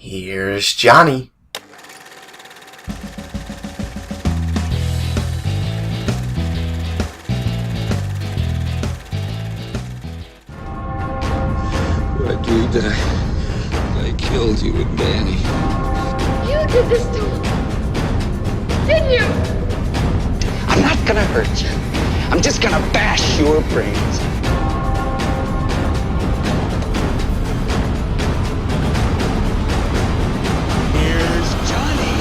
Here's Johnny. Agreed that I killed you and Danny. You did this to him, didn't you? I'm not gonna hurt you. I'm just gonna bash your brains. Here's Johnny.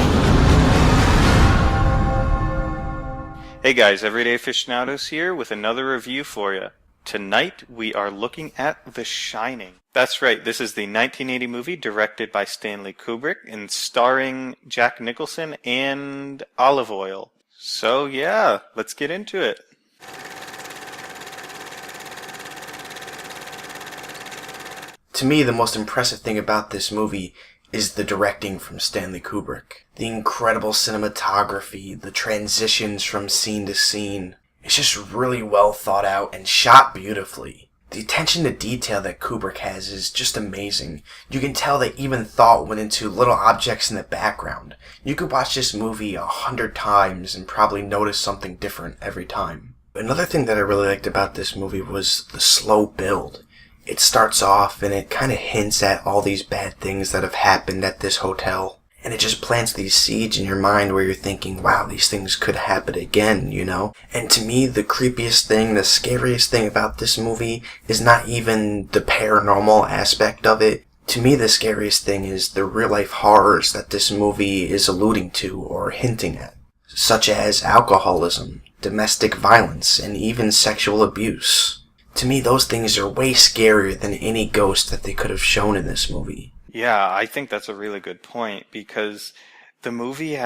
Hey guys, Everyday Aficionados here with another review for you. Tonight we are looking at The Shining. That's right, this is the 1980 movie directed by Stanley Kubrick and starring Jack Nicholson and Olive Oil. So yeah, let's get into it. To me, the most impressive thing about this movie is the directing from Stanley Kubrick. The incredible cinematography, the transitions from scene to scene. It's just really well thought out and shot beautifully. The attention to detail that Kubrick has is just amazing. You can tell that even thought went into little objects in the background. You could watch this movie 100 times and probably notice something different every time. Another thing that I really liked about this movie was the slow build. It starts off and it kind of hints at all these bad things that have happened at this hotel. And it just plants these seeds in your mind where you're thinking, wow, these things could happen again, you know? And to me, the creepiest thing, the scariest thing about this movie is not even the paranormal aspect of it. To me, the scariest thing is the real-life horrors that this movie is alluding to or hinting at, such as alcoholism, domestic violence, and even sexual abuse. To me, those things are way scarier than any ghost that they could have shown in this movie. Yeah, I think that's a really good point because the movie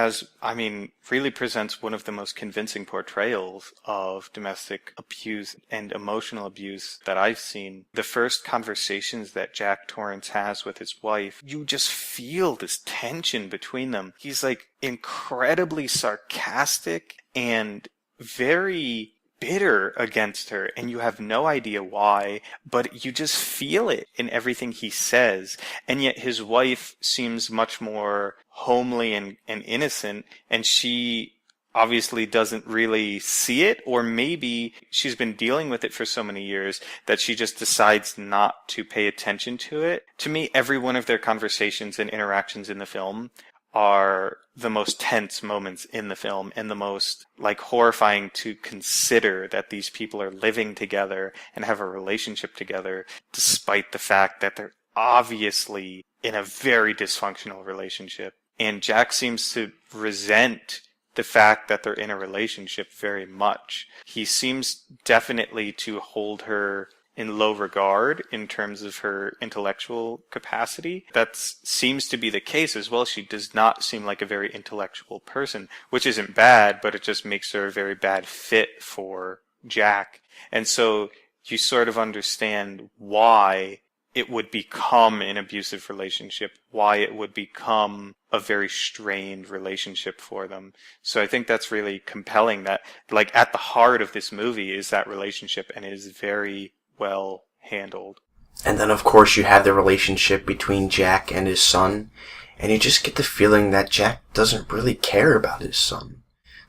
really presents one of the most convincing portrayals of domestic abuse and emotional abuse that I've seen. The first conversations that Jack Torrance has with his wife, you just feel this tension between them. He's like incredibly sarcastic and very bitter against her, and you have no idea why, but you just feel it in everything he says. And yet his wife seems much more homely and innocent, and she obviously doesn't really see it, or maybe she's been dealing with it for so many years that she just decides not to pay attention to it. To me, every one of their conversations and interactions in the film are the most tense moments in the film and the most horrifying to consider that these people are living together and have a relationship together despite the fact that they're obviously in a very dysfunctional relationship. And Jack seems to resent the fact that they're in a relationship very much. He seems definitely to hold her in low regard in terms of her intellectual capacity. That seems to be the case as well. She does not seem like a very intellectual person, which isn't bad, but it just makes her a very bad fit for Jack. And so you sort of understand why it would become an abusive relationship, why it would become a very strained relationship for them. So I think that's really compelling that, at the heart of this movie is that relationship, and it is very well handled. And then of course you have the relationship between Jack and his son, and you just get the feeling that Jack doesn't really care about his son.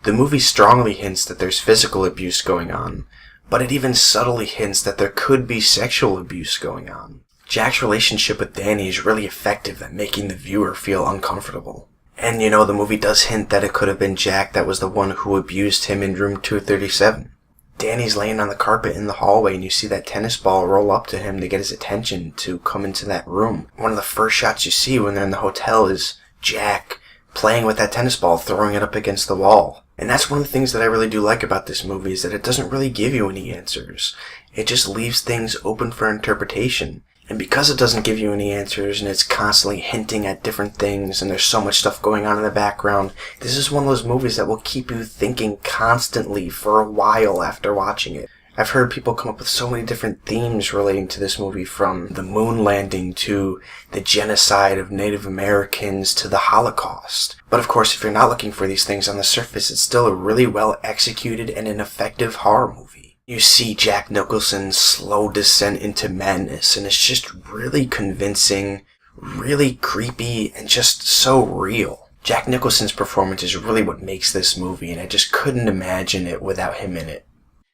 The movie strongly hints that there's physical abuse going on, but it even subtly hints that there could be sexual abuse going on. Jack's relationship with Danny is really effective at making the viewer feel uncomfortable. And the movie does hint that it could have been Jack that was the one who abused him in room 237. Danny's laying on the carpet in the hallway and you see that tennis ball roll up to him to get his attention to come into that room. One of the first shots you see when they're in the hotel is Jack playing with that tennis ball, throwing it up against the wall. And that's one of the things that I really do like about this movie, is that it doesn't really give you any answers. It just leaves things open for interpretation. And because it doesn't give you any answers and it's constantly hinting at different things and there's so much stuff going on in the background, this is one of those movies that will keep you thinking constantly for a while after watching it. I've heard people come up with so many different themes relating to this movie, from the moon landing to the genocide of Native Americans to the Holocaust. But of course, if you're not looking for these things on the surface, it's still a really well executed and an effective horror movie. You see Jack Nicholson's slow descent into madness, and it's just really convincing, really creepy and just so real. Jack Nicholson's performance is really what makes this movie, and I just couldn't imagine it without him in it.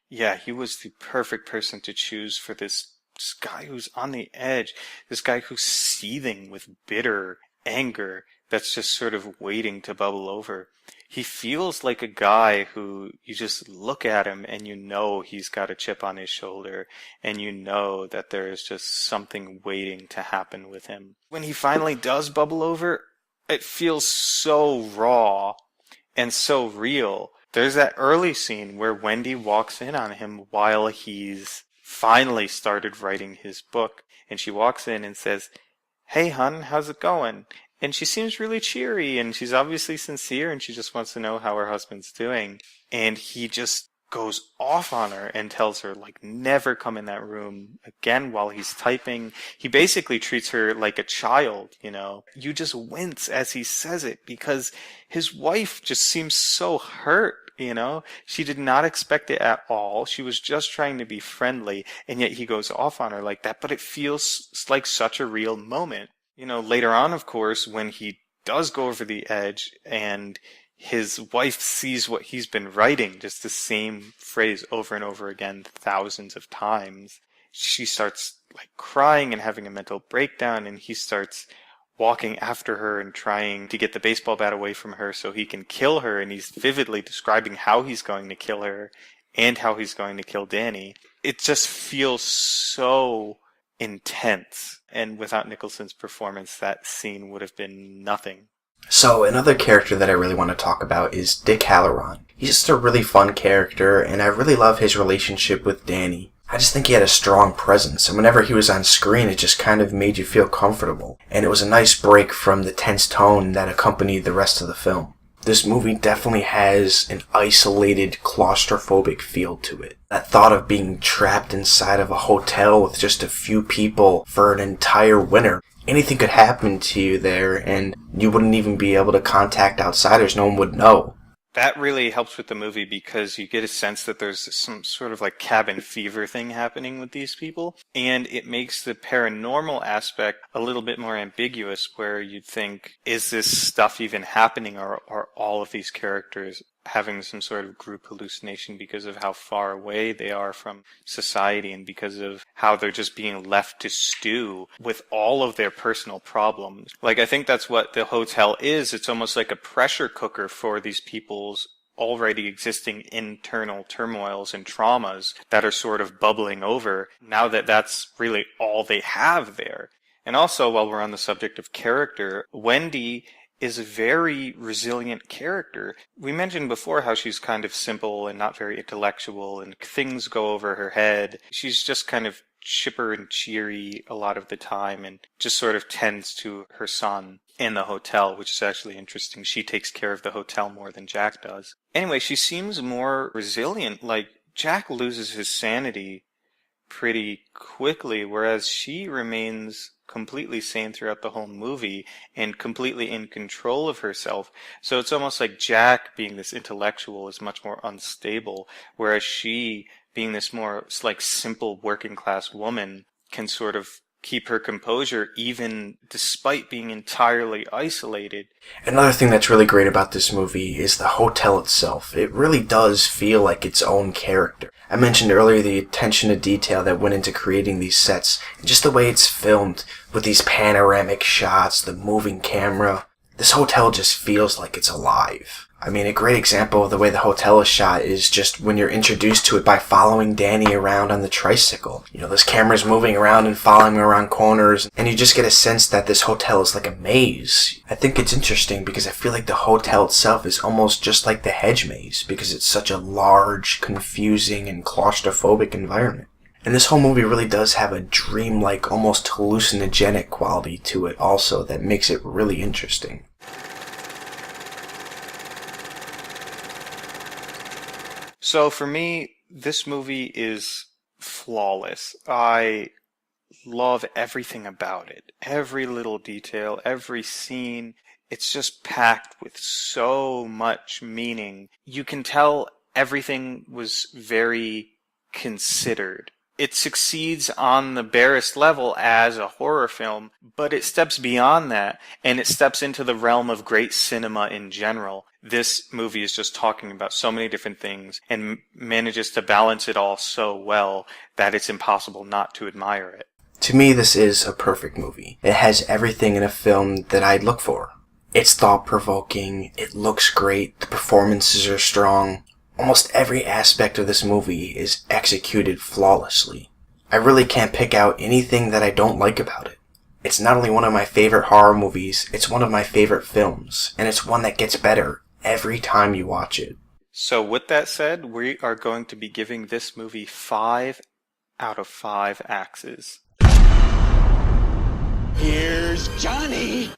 Yeah, he was the perfect person to choose for this guy who's on the edge, this guy who's seething with bitter anger that's just sort of waiting to bubble over. He feels like a guy who you just look at him and you know he's got a chip on his shoulder, and you know that there is just something waiting to happen with him. When he finally does bubble over, it feels so raw and so real. There's that early scene where Wendy walks in on him while he's finally started writing his book, and she walks in and says, "Hey, hun, how's it going?" And she seems really cheery, and she's obviously sincere, and she just wants to know how her husband's doing. And he just goes off on her and tells her, like, never come in that room again while he's typing. He basically treats her like a child, you know. You just wince as he says it, because his wife just seems so hurt, you know. She did not expect it at all. She was just trying to be friendly, and yet he goes off on her like that. But it feels like such a real moment. You know, later on, of course, when he does go over the edge and his wife sees what he's been writing, just the same phrase over and over again, thousands of times, she starts like crying and having a mental breakdown, and he starts walking after her and trying to get the baseball bat away from her so he can kill her, and he's vividly describing how he's going to kill her and how he's going to kill Danny. It just feels so intense, and without Nicholson's performance, that scene would have been nothing. So, another character that I really want to talk about is Dick Halloran. He's just a really fun character, and I really love his relationship with Danny. I just think he had a strong presence, and whenever he was on screen, it just kind of made you feel comfortable. And it was a nice break from the tense tone that accompanied the rest of the film. This movie definitely has an isolated, claustrophobic feel to it. That thought of being trapped inside of a hotel with just a few people for an entire winter. Anything could happen to you there, and you wouldn't even be able to contact outsiders. No one would know. That really helps with the movie because you get a sense that there's some sort of like cabin fever thing happening with these people, and it makes the paranormal aspect a little bit more ambiguous, where you'd think, is this stuff even happening, or are all of these characters having some sort of group hallucination because of how far away they are from society and because of how they're just being left to stew with all of their personal problems. Like, I think that's what the hotel is. It's almost like a pressure cooker for these people's already existing internal turmoils and traumas that are sort of bubbling over now that that's really all they have there. And also, while we're on the subject of character, Wendy is a very resilient character. We mentioned before how she's kind of simple and not very intellectual, and things go over her head. She's just kind of chipper and cheery a lot of the time, and just sort of tends to her son in the hotel, which is actually interesting. She takes care of the hotel more than Jack does. Anyway, she seems more resilient. Like, Jack loses his sanity pretty quickly, whereas she remains completely sane throughout the whole movie and completely in control of herself. So it's almost like Jack, being this intellectual, is much more unstable, whereas she, being this more like simple working class woman, can sort of keep her composure even despite being entirely isolated. Another thing that's really great about this movie is the hotel itself. It really does feel like its own character. I mentioned earlier the attention to detail that went into creating these sets, and just the way it's filmed with these panoramic shots, the moving camera. This hotel just feels like it's alive. I mean, a great example of the way the hotel is shot is just when you're introduced to it by following Danny around on the tricycle. You know, this camera's moving around and following him around corners, and you just get a sense that this hotel is like a maze. I think it's interesting because I feel like the hotel itself is almost just like the hedge maze because it's such a large, confusing, and claustrophobic environment. And this whole movie really does have a dreamlike, almost hallucinogenic quality to it also that makes it really interesting. So for me, this movie is flawless. I love everything about it. Every little detail, every scene. It's just packed with so much meaning. You can tell everything was very considered. It succeeds on the barest level as a horror film, but it steps beyond that, and it steps into the realm of great cinema in general. This movie is just talking about so many different things and manages to balance it all so well that it's impossible not to admire it. To me, this is a perfect movie. It has everything in a film that I'd look for. It's thought-provoking, it looks great, the performances are strong. Almost every aspect of this movie is executed flawlessly. I really can't pick out anything that I don't like about it. It's not only one of my favorite horror movies, it's one of my favorite films, and it's one that gets better every time you watch it. So with that said, we are going to be giving this movie 5 out of 5 axes. Here's Johnny!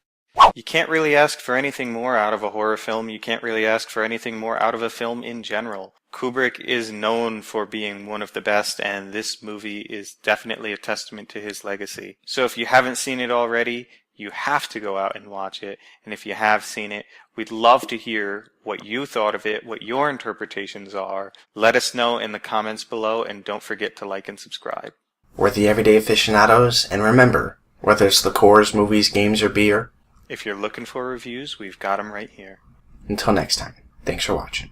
You can't really ask for anything more out of a horror film. You can't really ask for anything more out of a film in general. Kubrick is known for being one of the best, and this movie is definitely a testament to his legacy. So if you haven't seen it already, you have to go out and watch it. And if you have seen it, we'd love to hear what you thought of it, what your interpretations are. Let us know in the comments below, and don't forget to like and subscribe. We're the Everyday Aficionados, and remember, whether it's liqueurs, movies, games, or beer, if you're looking for reviews, we've got them right here. until next time, thanks for watching.